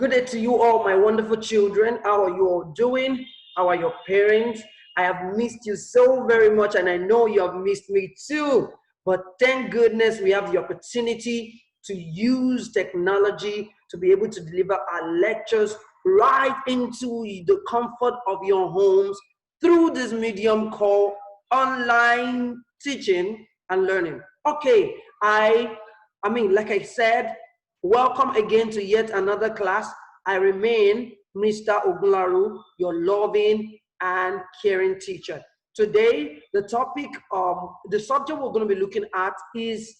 Good day to you all, my wonderful children. How are you all doing? How are your parents? I have missed you so very much, and I know you have missed me too. But thank goodness we have the opportunity to use technology to be able to deliver our lectures right into the comfort of your homes through this medium called online teaching and learning. Okay, like I said, welcome again to yet another class. I remain Mr. Ogunlaru, your loving and caring teacher. Today, the subject we're going to be looking at is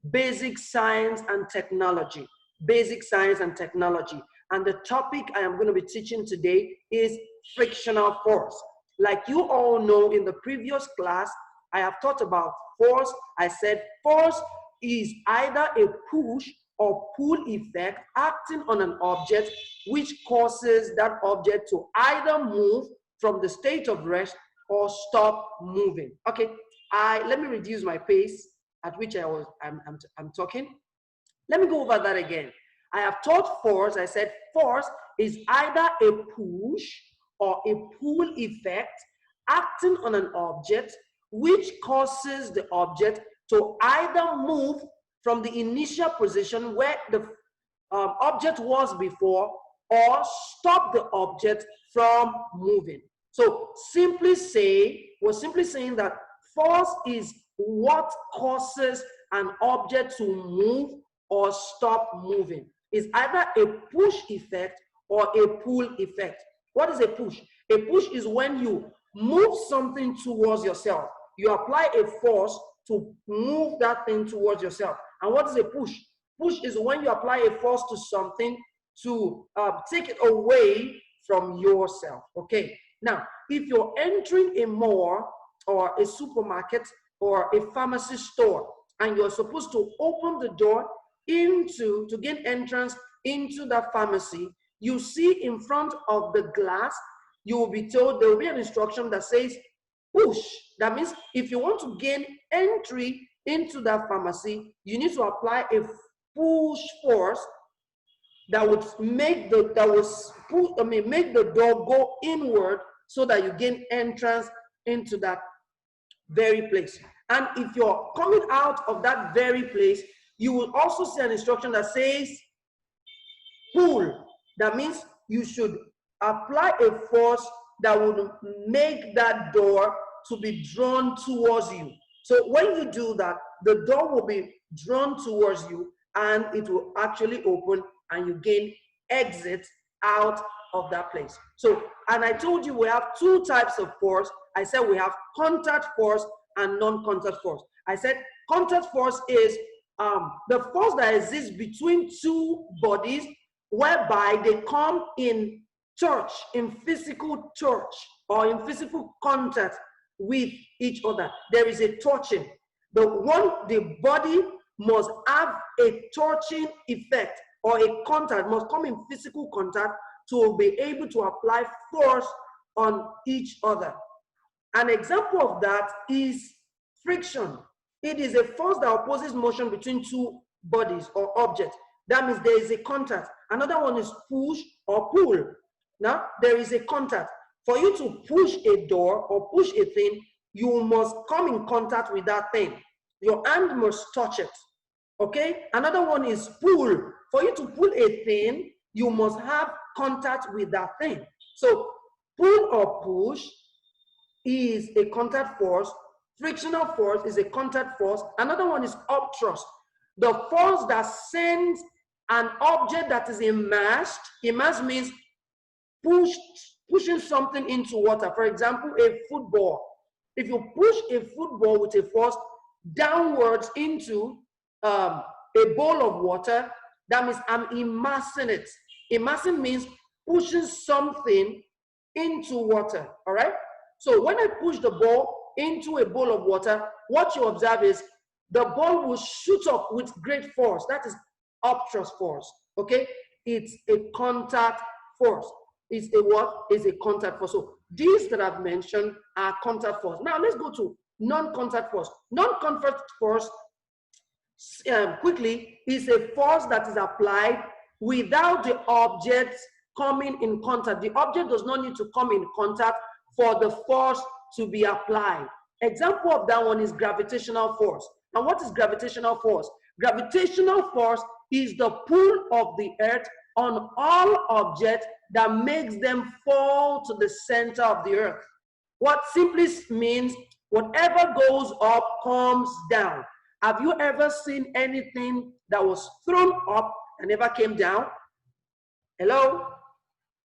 basic science and technology. Basic science and technology. And the topic I am going to be teaching today is frictional force. Like you all know, in the previous class, I have taught about force. I said force is either a push or pull effect acting on an object which causes that object to either move from the state of rest or stop moving. Okay, let me reduce my pace at which I'm talking. Let me go over that again. I have taught force. I said force is either a push or a pull effect acting on an object which causes the object to either move from the initial position where the object was before or stop the object from moving. So we're simply saying that force is what causes an object to move or stop moving. It's either a push effect or a pull effect. What is a push? A push is when you move something towards yourself. You apply a force to move that thing towards yourself. And what is a push? Push is when you apply a force to something to take it away from yourself. Okay. Now, if you're entering a mall or a supermarket or a pharmacy store, and you're supposed to open the door to gain entrance into that pharmacy, you see in front of the glass, you will be told, there will be an instruction that says push. That means if you want to gain entry into that pharmacy, you need to apply a push force that would make the door go inward so that you gain entrance into that very place. And if you're coming out of that very place, you will also see an instruction that says pull. That means you should apply a force that would make that door to be drawn towards you. So when you do that, the door will be drawn towards you and it will actually open and you gain exit out of that place. So, and I told you we have two types of force. I said we have contact force and non-contact force. I said contact force is the force that exists between two bodies whereby they come in touch, in physical touch or in physical contact with each other. There is a touching. The body must have a touching effect or a contact, must come in physical contact to be able to apply force on each other. An example of that is friction. It is a force that opposes motion between two bodies or objects. That means there is a contact. Another one is push or pull. Now, there is a contact. For you to push a door or push a thing, you must come in contact with that thing. Your hand must touch it. Okay? Another one is pull. For you to pull a thing, you must have contact with that thing. So, pull or push is a contact force. Frictional force is a contact force. Another one is upthrust. The force that sends an object that is immersed. Immersed means pushing something into water. For example, a football. If you push a football with a force downwards into a bowl of water, that means I'm immersing it. Immersing means pushing something into water, all right? So when I push the ball into a bowl of water, what you observe is the ball will shoot up with great force. That is upthrust force, okay? It's a contact force. It's a what? It's a contact force. So these that I've mentioned are contact force. Now let's go to non-contact force. Non-contact force, quickly, is a force that is applied without the object coming in contact. The object does not need to come in contact for the force to be applied. Example of that one is gravitational force. And what is gravitational force? Gravitational force is the pull of the earth on all objects that makes them fall to the center of the earth. What simply means whatever goes up comes down. Have you ever seen anything that was thrown up and never came down? Hello?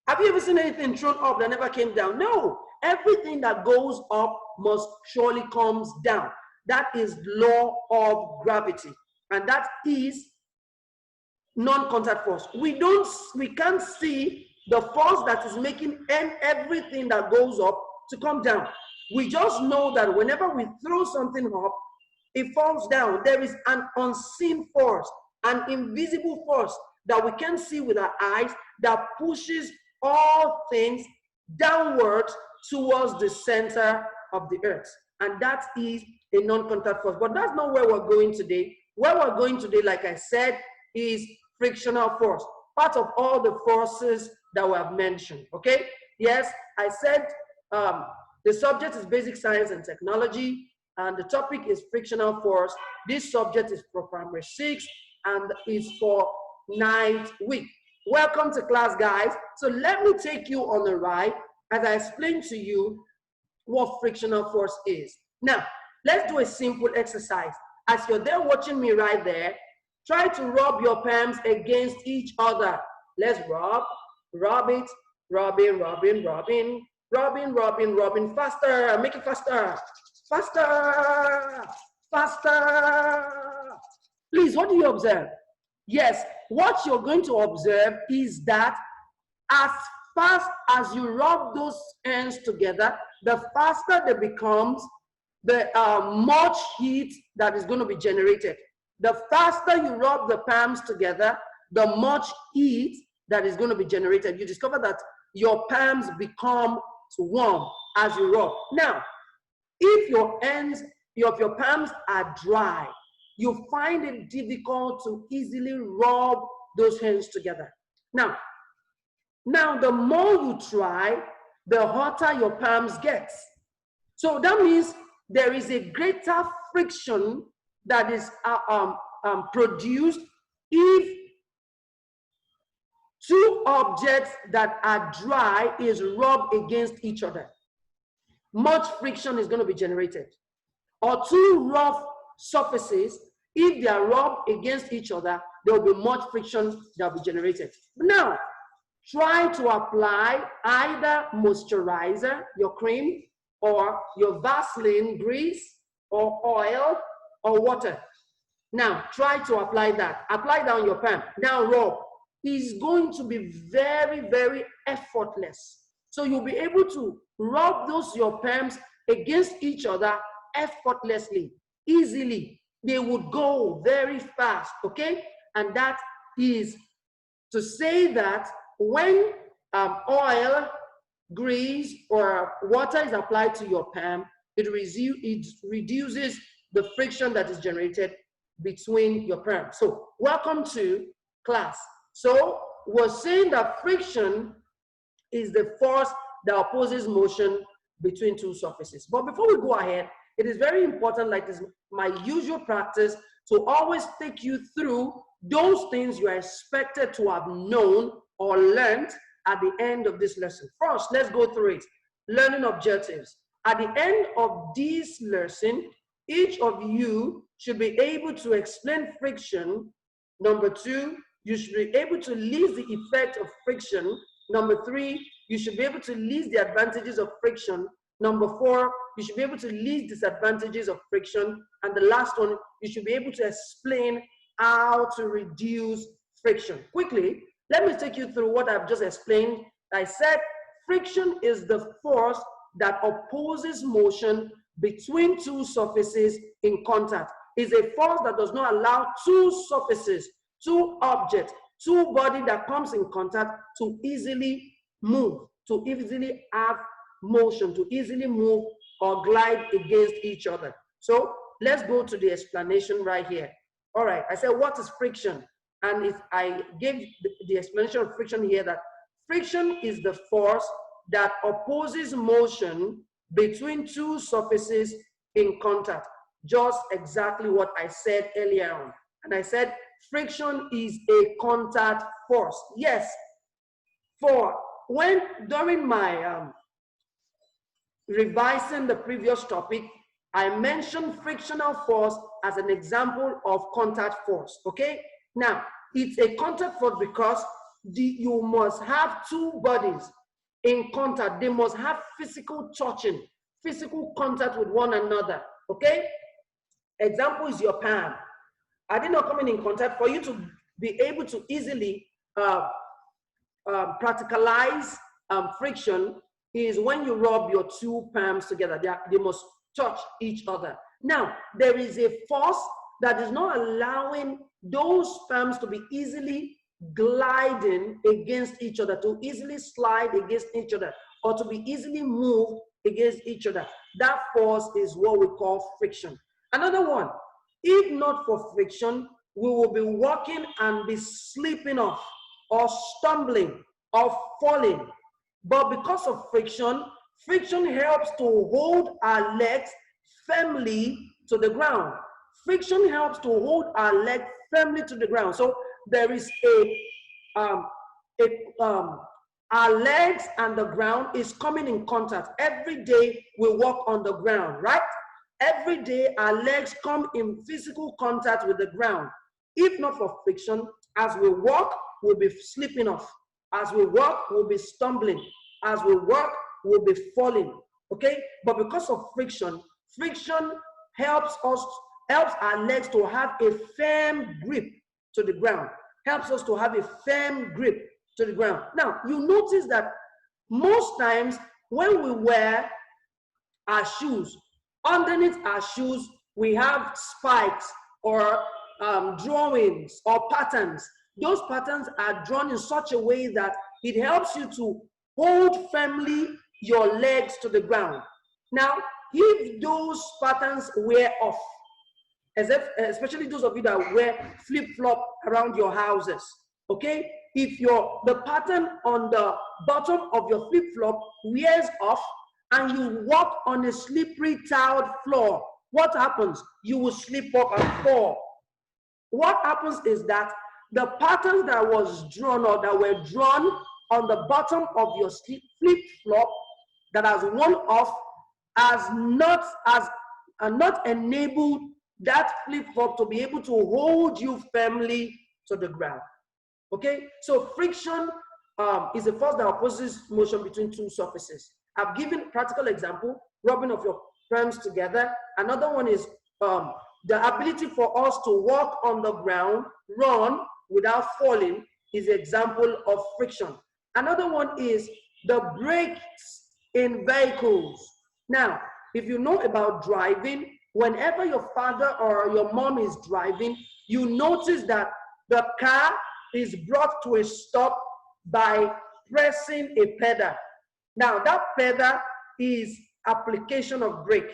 Have you ever seen anything thrown up that never came down? No. Everything that goes up must surely comes down. That is law of gravity. And that is non-contact force. We can't see the force that is making everything that goes up to come down. We just know that whenever we throw something up, it falls down. There is an unseen force, an invisible force that we can see with our eyes that pushes all things downwards towards the center of the earth. And that is a non-contact force. But that's not where we're going today. Where we're going today, like I said, is frictional force, part of all the forces that we have mentioned, okay? Yes, I said the subject is basic science and technology, and the topic is frictional force. This subject is for primary 6 and is for 9th week. Welcome to class, guys. So let me take you on a ride as I explain to you what frictional force is. Now, let's do a simple exercise. As you're there watching me right there, try to rub your palms against each other. Let's rub it, rubbing, faster, make it faster, faster, faster. Please, what do you observe? Yes, what you're going to observe is that as fast as you rub those hands together, the faster they becomes, the much heat that is going to be generated. The faster you rub the palms together, the much heat that is going to be generated. You discover that your palms become warm as you rub. Now, if your palms are dry, you find it difficult to easily rub those hands together. Now, the more you try, the hotter your palms get. So that means there is a greater friction that is produced if two objects that are dry is rubbed against each other. Much friction is going to be generated. Or two rough surfaces, if they are rubbed against each other, there will be much friction that will be generated. Now, try to apply either moisturizer, your cream, or your Vaseline grease, or oil, or water. Now, try to apply that. Apply that on your palm. Now, rub. It's going to be very, very effortless. So you'll be able to rub your palms against each other effortlessly, easily. They would go very fast, okay? And that is to say that when oil, grease, or water is applied to your palm, it reduces the friction that is generated between your palms. So welcome to class. So we're saying that friction is the force that opposes motion between two surfaces. But before we go ahead, it is very important, like this, my usual practice, to always take you through those things you are expected to have known or learned at the end of this lesson. First, let's go through it. Learning objectives. At the end of this lesson, each of you should be able to explain friction. Number 2, you should be able to list the effect of friction. Number 3, you should be able to list the advantages of friction. Number 4, you should be able to list disadvantages of friction. And the last one, you should be able to explain how to reduce friction. Quickly, let me take you through what I've just explained. I said friction is the force that opposes motion between two surfaces in contact. It's a force that does not allow two surfaces, two objects, two bodies that comes in contact to easily move, to easily have motion, to easily move or glide against each other. So let's go to the explanation right here. All right, I said, what is friction? and I gave the explanation of friction here, that friction is the force that opposes motion between two surfaces in contact. Just exactly what I said earlier on. And I said friction is a contact force. Yes, during my revising the previous topic, I mentioned frictional force as an example of contact force, okay? Now, it's a contact force because you must have two bodies in contact. They must have physical touching, physical contact with one another, okay? Example is your palm. Are they not coming in contact? For you to be able to easily practicalize friction is when you rub your two palms together. They must touch each other. Now, there is a force that is not allowing those palms to be easily gliding against each other, to easily slide against each other, or to be easily moved against each other. That force is what we call friction. Another one, if not for friction, we will be walking and be slipping off, or stumbling, or falling. But because of friction, friction helps to hold our legs firmly to the ground. Friction helps to hold our leg firmly to the ground. So there is our legs and the ground is coming in contact. Every day we walk on the ground, right? Every day our legs come in physical contact with the ground. If not for friction, as we walk, we'll be slipping off. As we walk, we'll be stumbling. As we walk, we'll be falling. Okay? But because of friction, friction helps our legs to have a firm grip to the ground. Helps us to have a firm grip to the ground. Now, you notice that most times when we wear our shoes, underneath our shoes, we have spikes or drawings or patterns. Those patterns are drawn in such a way that it helps you to hold firmly your legs to the ground. Now, if those patterns wear off, especially those of you that wear flip-flop around your houses, okay? If the pattern on the bottom of your flip-flop wears off and you walk on a slippery tiled floor, what happens? You will slip up and fall. What happens is that the patterns that was drawn or that were drawn on the bottom of your flip-flop that has worn off has not enabled that flip-flop to be able to hold you firmly to the ground. Okay, so friction is a force that opposes motion between two surfaces. I've given practical example, rubbing of your palms together. Another one is the ability for us to walk on the ground, run without falling, is an example of friction. Another one is the brakes in vehicles. Now, if you know about driving, whenever your father or your mom is driving, you notice that the car is brought to a stop by pressing a pedal. Now, that pedal is application of brake.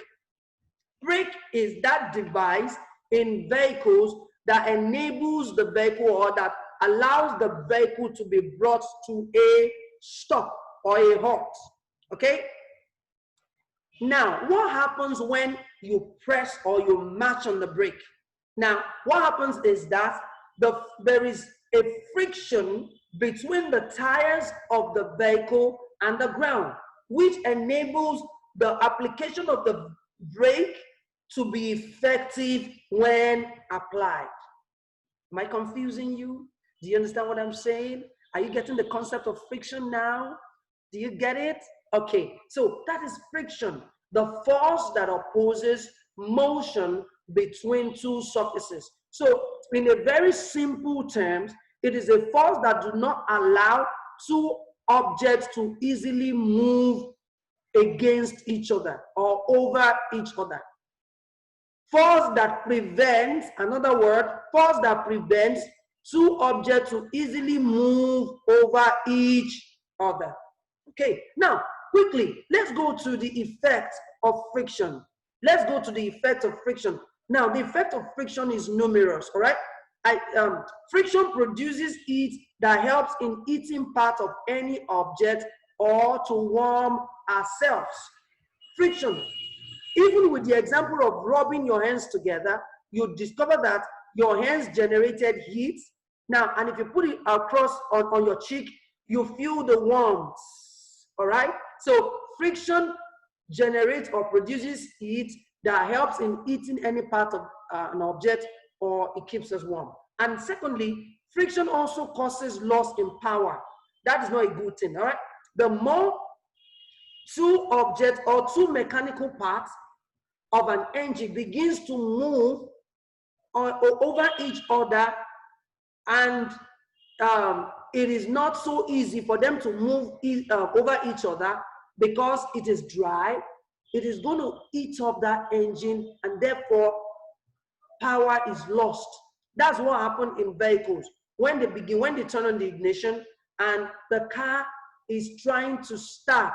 Brake is that device in vehicles that enables the vehicle or that allows the vehicle to be brought to a stop or a halt. Okay? Now, what happens when you press or you match on the brake? Now, what happens is that there is a friction between the tires of the vehicle and the ground, which enables the application of the brake to be effective when applied. Am I confusing you? Do you understand what I'm saying? Are you getting the concept of friction now? Do you get it? Okay, so that is friction, the force that opposes motion between two surfaces. So in a very simple terms, it is a force that does not allow two objects to easily move against each other or over each other. Force that prevents, another word, force that prevents two objects to easily move over each other. Okay, now quickly, let's go to the effect of friction. Let's go to the effect of friction. Now, the effect of friction is numerous, all right? Friction produces heat that helps in eating part of any object or to warm ourselves. Friction. Even with the example of rubbing your hands together, you discover that your hands generated heat. Now, and if you put it across on your cheek, you feel the warmth. All right? So friction generates or produces heat that helps in eating any part of an object, or it keeps us warm. And secondly, friction also causes loss in power. That is not a good thing, all right? The more two objects or two mechanical parts of an engine begins to move over each other, and it is not so easy for them to move over each other because it is dry, it is going to eat up that engine, and therefore power is lost. That's what happened in vehicles. When they turn on the ignition and the car is trying to start.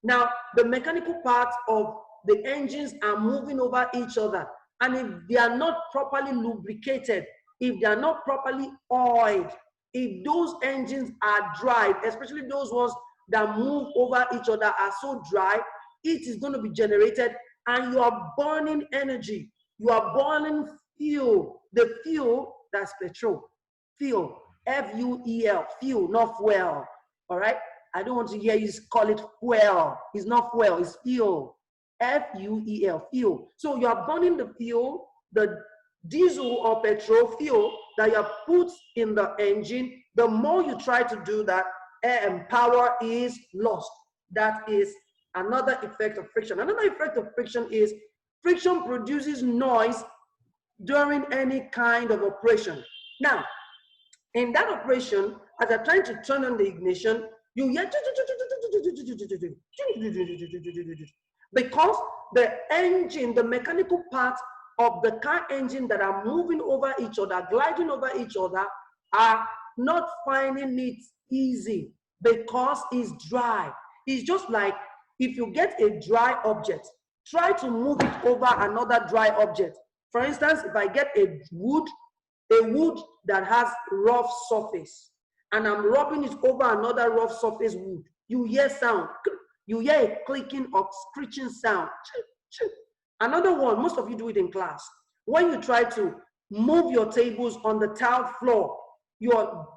Now, the mechanical parts of the engines are moving over each other. And if they are not properly lubricated, if they are not properly oiled, if those engines are dry, especially those ones that move over each other are so dry, it is going to be generated and you are burning energy. You are burning fuel. The fuel, that's petrol. Fuel. F-U-E-L. Fuel, not fuel. All right? I don't want to hear you call it fuel. It's not fuel, it's fuel. F-U-E-L, fuel. So you are burning the fuel, the diesel or petrol fuel that you have put in the engine. The more you try to do that, air and power is lost. That is another effect of friction. Another effect of friction is friction produces noise during any kind of operation. Now, in that operation, as you're trying to turn on the ignition, you hear because the engine, the mechanical parts of the car engine that are moving over each other, gliding over each other, are not finding it easy because it's dry. It's just like if you get a dry object, try to move it over another dry object. For instance, if I get a wood that has rough surface, and I'm rubbing it over another rough surface wood, you hear sound. You hear a clicking or screeching sound. Another one, most of you do it in class. When you try to move your tables on the tile floor, you are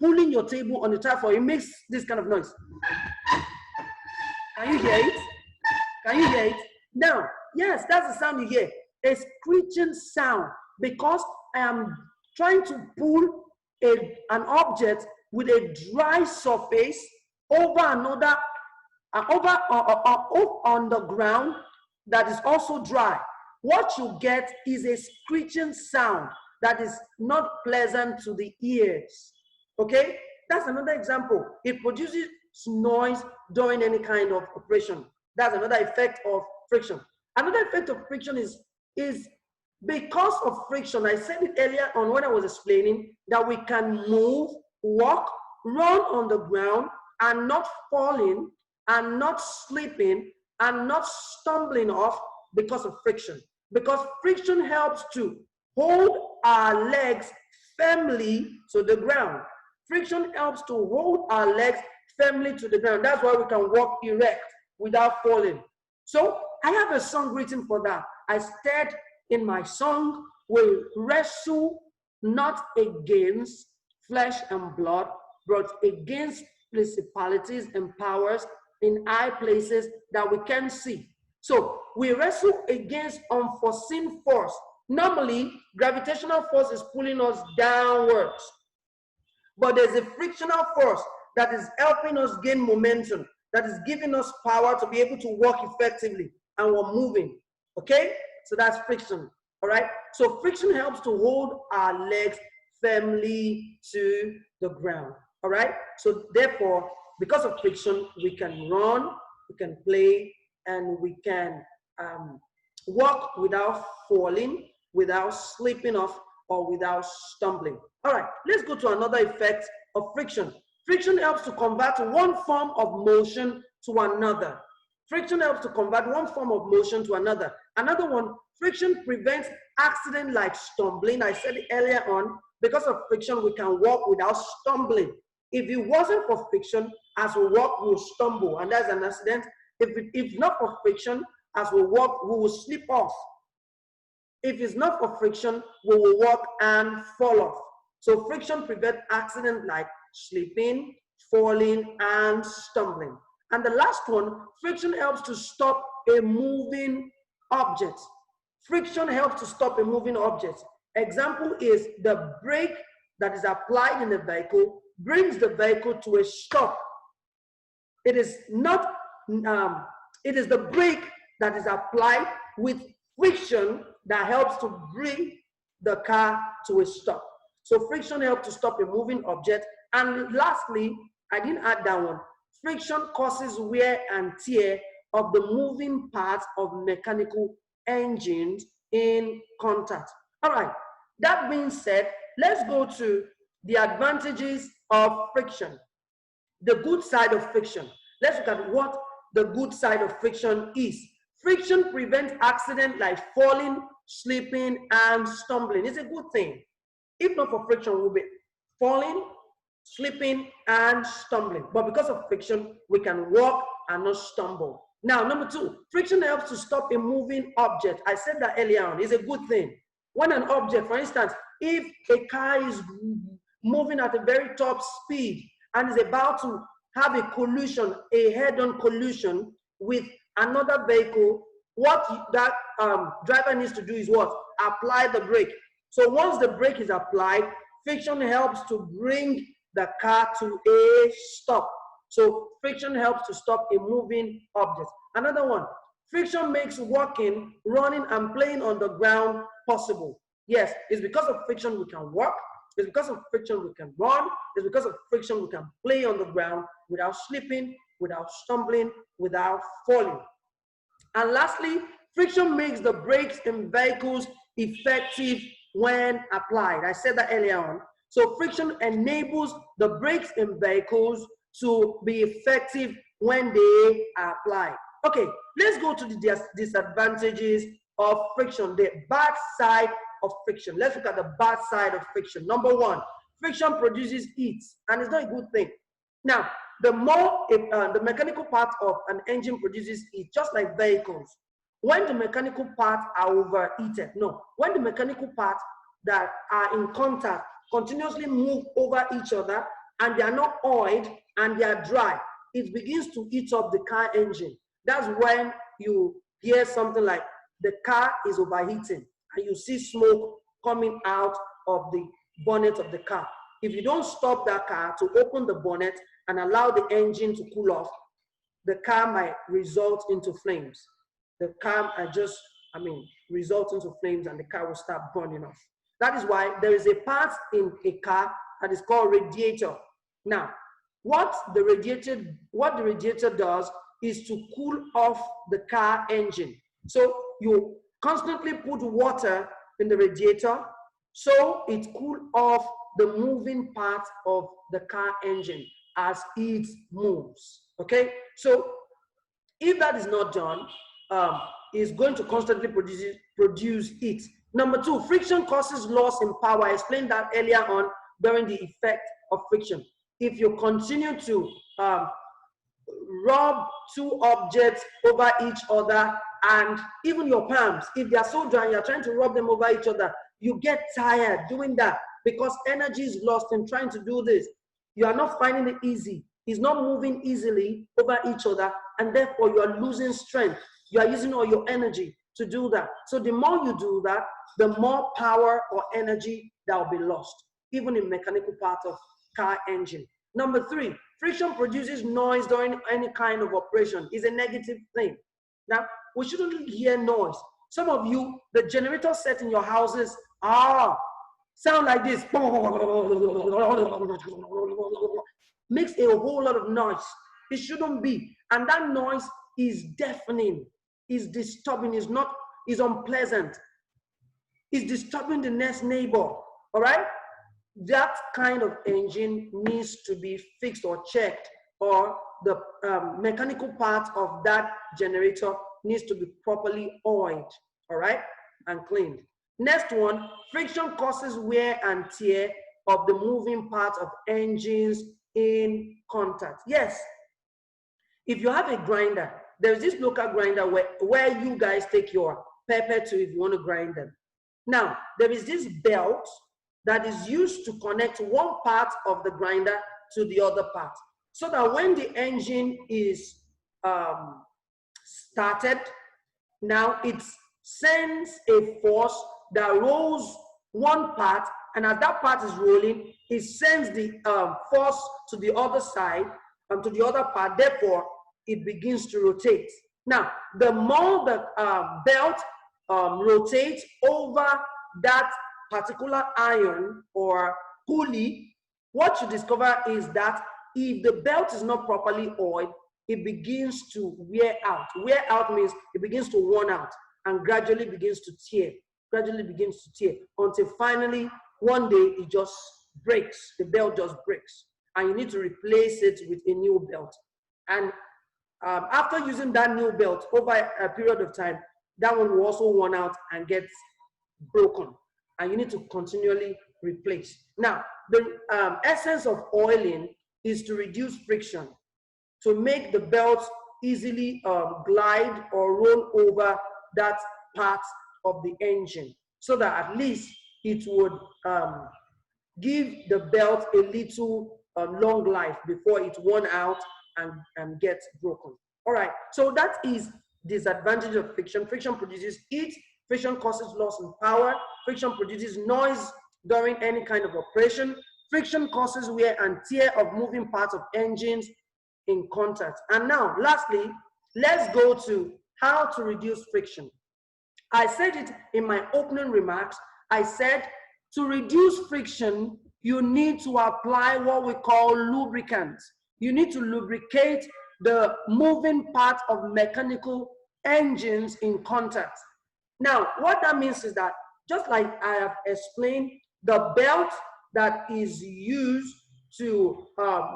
pulling your table on the tile floor. It makes this kind of noise. Can you hear it? Can you hear it? Now, yes, that's the sound you hear. A screeching sound, because I am trying to pull an object with a dry surface over another, over on the ground that is also dry. What you get is a screeching sound that is not pleasant to the ears. Okay? That's another example. It produces noise during any kind of operation. That's another effect of friction. Another effect of friction is because of friction. I said it earlier on when I was explaining that we can move, walk, run on the ground and not falling and not slipping and not stumbling off because of friction. Because friction helps to hold our legs firmly to the ground. Friction helps to hold our legs firmly to the ground. That's why we can walk erect without falling. So I have a song written for that. I said in my song, we wrestle not against flesh and blood, but against principalities and powers in high places that we can see. So we wrestle against unforeseen force. Normally, gravitational force is pulling us downwards, but there's a frictional force that is helping us gain momentum, that is giving us power to be able to walk effectively, and we're moving. Okay? So that's friction. All right? So friction helps to hold our legs firmly to the ground. All right? So therefore, because of friction, we can run, we can play, and we can walk without falling, without slipping off, or without stumbling. All right, let's go to another effect of friction. Friction helps to convert one form of motion to another. Friction helps to convert one form of motion to another. Another one, friction prevents accident like stumbling. I said it earlier on. Because of friction, we can walk without stumbling. If it wasn't for friction, as we walk, we'll stumble, and that's an accident. If not for friction, as we walk, we will slip off. If it's not for friction, we will walk and fall off. So friction prevents accidents like slipping, falling, and stumbling. And the last one, friction helps to stop a moving object. Friction helps to stop a moving object. Example is the brake that is applied in the vehicle brings the vehicle to a stop. It is not, it is the brake that is applied with friction that helps to bring the car to a stop. So friction helps to stop a moving object. And lastly, I didn't add that one. Friction causes wear and tear of the moving parts of mechanical engines in contact. All right, that being said, let's go to the advantages of friction. The good side of friction. Let's look at what the good side of friction is. Friction prevents accidents like falling, slipping, and stumbling. It's a good thing. If not for friction, we'll be falling, slipping, and stumbling. But because of friction, we can walk and not stumble. Now, number two, friction helps to stop a moving object. I said that earlier on. It's a good thing. When an object, for instance, if a car is moving at a very top speed and is about to have a collision, a head-on collision with another vehicle, what that driver needs to do is what? Apply the brake. So once the brake is applied, friction helps to bring the car to a stop. So friction helps to stop a moving object. Another one, friction makes walking, running, and playing on the ground possible. Yes, it's because of friction we can walk. It's because of friction we can run. It's because of friction we can play on the ground without slipping, without stumbling, without falling. And lastly, friction makes the brakes in vehicles effective when applied. I said that earlier on. So friction enables the brakes in vehicles to be effective when they are applied. Okay, let's go to the disadvantages of friction, the bad side of friction. Let's look at the bad side of friction. Number one, friction produces heat, and it's not a good thing. Now, the more the mechanical part of an engine produces heat, just like vehicles, when the mechanical parts are overheated, no, when the mechanical parts that are in contact continuously move over each other and they are not oiled and they are dry, it begins to heat up the car engine. That's when you hear something like the car is overheating and you see smoke coming out of the bonnet of the car. If you don't stop that car to open the bonnet and allow the engine to cool off, the car might result into flames. The car might just, result into flames and the car will start burning off. That is why there is a part in a car that is called radiator. Now, what the radiator does is to cool off the car engine. So you constantly put water in the radiator so it cools off the moving part of the car engine as it moves. Okay, so if that is not done, it's going to constantly produce heat. Number two, friction causes loss in power. I explained that earlier on during the effect of friction. If you continue to rub two objects over each other, and even your palms, if they are so dry, you're trying to rub them over each other, you get tired doing that because energy is lost in trying to do this. You are not finding it easy. It's not moving easily over each other, and therefore you are losing strength. You are using all your energy to do that. So the more you do that, the more power or energy that will be lost, even in mechanical part of car engine. Number three, friction produces noise during any kind of operation. Is a negative thing. Now, we shouldn't hear noise. Some of you, the generator set in your houses sound like this. Makes a whole lot of noise. It shouldn't be. And that noise is deafening, is disturbing, is unpleasant. It's disturbing the next neighbor. All right? That kind of engine needs to be fixed or checked, or the mechanical part of that generator needs to be properly oiled, all right, and cleaned. Next one, friction causes wear and tear of the moving parts of engines in contact. Yes, if you have a grinder, there's this local grinder where you guys take your pepper to if you want to grind them. Now, there is this belt that is used to connect one part of the grinder to the other part, so that when the engine is started, now it sends a force that rolls one part, and as that part is rolling, it sends the force to the other side and to the other part. Therefore, it begins to rotate. Now, the more the belt rotates over that particular iron or pulley, what you discover is that if the belt is not properly oiled, it begins to wear out. Wear out means it begins to worn out and gradually begins to tear, until finally one day it just breaks. The belt just breaks, and you need to replace it with a new belt. And after using that new belt over a period of time, that one will also worn out and gets broken, and you need to continually replace. Now, the essence of oiling is to reduce friction, to make the belt easily glide or roll over that part of the engine, so that at least it would give the belt a little long life before it's worn out and gets broken. All right, so that is disadvantage of friction. Friction produces heat, friction causes loss in power, friction produces noise during any kind of operation, friction causes wear and tear of moving parts of engines in contact. And now, lastly, let's go to how to reduce friction. I said it in my opening remarks. I said to reduce friction, you need to apply what we call lubricant. You need to lubricate the moving part of mechanical engines in contact. Now, what that means is that, just like I have explained, the belt that is used to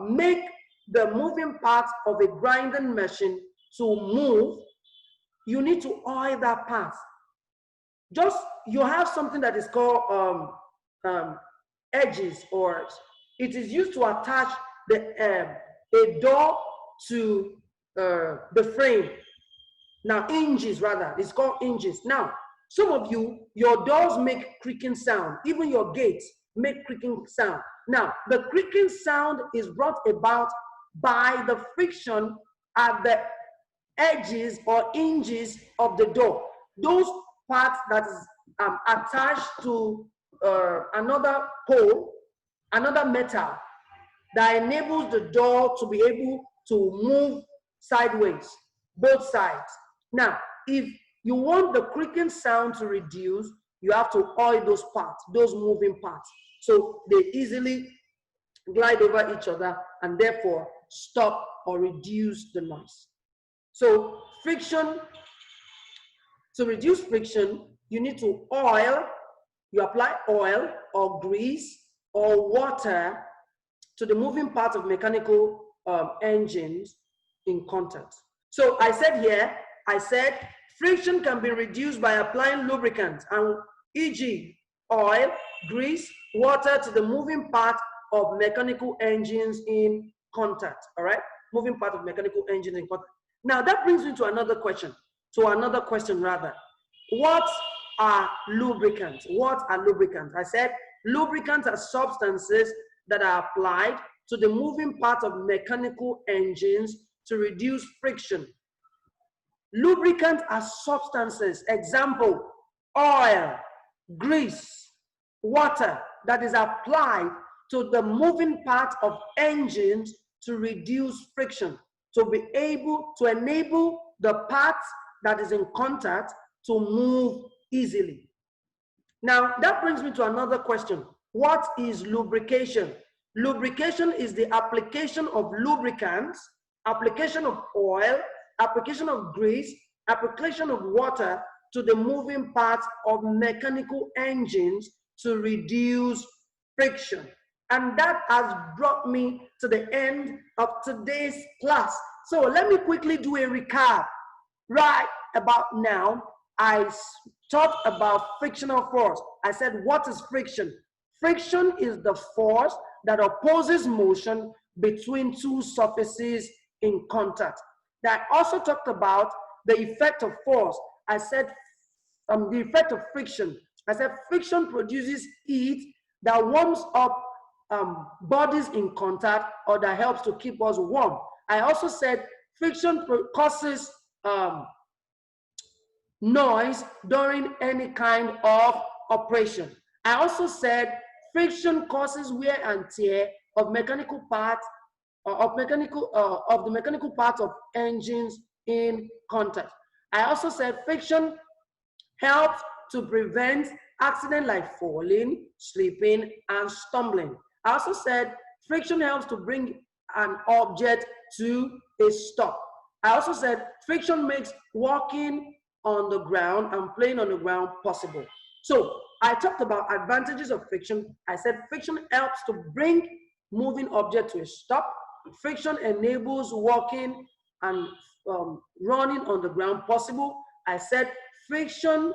make the moving parts of a grinding machine to move, you need to oil that part. Just, you have something that is called edges, or it is used to attach a door to the frame. Now, hinges rather, it's called hinges. Now, some of you, your doors make creaking sound, even your gates make creaking sound. Now, the creaking sound is brought about by the friction at the edges or hinges of the door. Those parts that is attached to another pole, another metal, that enables the door to be able to move sideways, both sides. Now, if you want the creaking sound to reduce, you have to oil those parts, those moving parts, so they easily glide over each other and therefore stop or reduce the noise. So friction, to reduce friction, you need to oil, you apply oil or grease or water to the moving parts of mechanical engines in contact. So I said here, I said friction can be reduced by applying lubricant, and e.g. oil, grease, water to the moving part of mechanical engines in contact. All right, moving part of mechanical engines in contact. Now that brings me to another question, rather. What are lubricants? What are lubricants? I said lubricants are substances that are applied to the moving part of mechanical engines to reduce friction. Lubricants are substances, example, oil, grease, water, that is applied to the moving part of engines to reduce friction, to be able to enable the part that is in contact to move easily. Now, that brings me to another question. What is lubrication? Lubrication is the application of lubricants, application of oil, application of grease, application of water to the moving parts of mechanical engines to reduce friction. And that has brought me to the end of today's class. So let me quickly do a recap. Right about now, I talked about frictional force. I said, what is friction? Friction is the force that opposes motion between two surfaces in contact. Now, I also talked about the effect of force. I said the effect of friction. I said friction produces heat that warms up bodies in contact, or that helps to keep us warm. I also said friction causes noise during any kind of operation. I also said friction causes wear and tear of mechanical parts, of the mechanical parts of engines in contact. I also said friction helps to prevent accidents like falling, slipping, and stumbling. I also said friction helps to bring an object to a stop. I also said friction makes walking on the ground and playing on the ground possible. So I talked about advantages of friction. I said friction helps to bring moving object to a stop. Friction enables walking and running on the ground possible. I said friction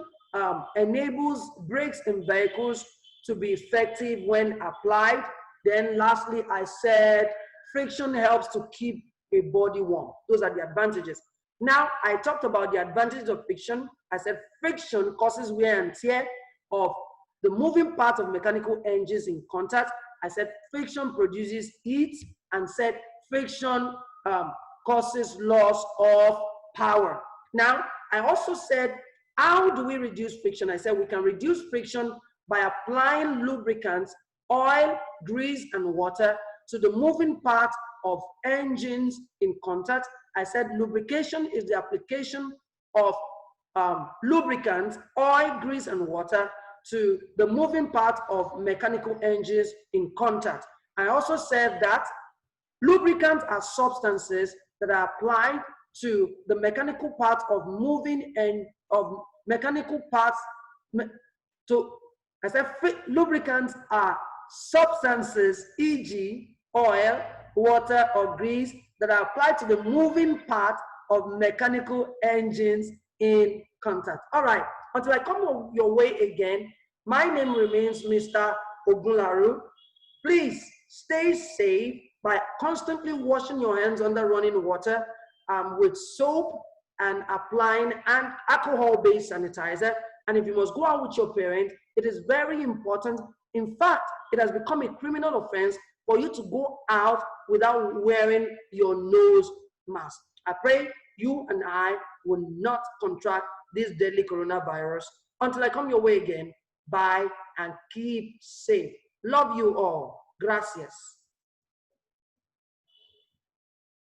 enables brakes in vehicles to be effective when applied. Then lastly, I said friction helps to keep a body warm. Those are the advantages. Now, I talked about the advantages of friction. I said friction causes wear and tear of the moving parts of mechanical engines in contact. I said friction produces heat, and said friction causes loss of power. Now, I also said, how do we reduce friction? I said we can reduce friction by applying lubricants, oil, grease, and water to the moving part of engines in contact. I said lubrication is the application of lubricants, oil, grease, and water to the moving part of mechanical engines in contact. I also said that lubricants are substances that are applied to the mechanical part of moving and of mechanical parts. I said lubricants are substances, e.g., oil, water, or grease, that are applied to the moving part of mechanical engines in contact. All right, until I come your way again, my name remains Mr. Ogunlaru. Please stay safe by constantly washing your hands under running water with soap and applying an alcohol-based sanitizer. And if you must go out with your parent, it is very important. In fact, it has become a criminal offense for you to go out without wearing your nose mask. I pray you and I will not contract this deadly coronavirus. Until I come your way again, bye and keep safe. Love you all. Gracias.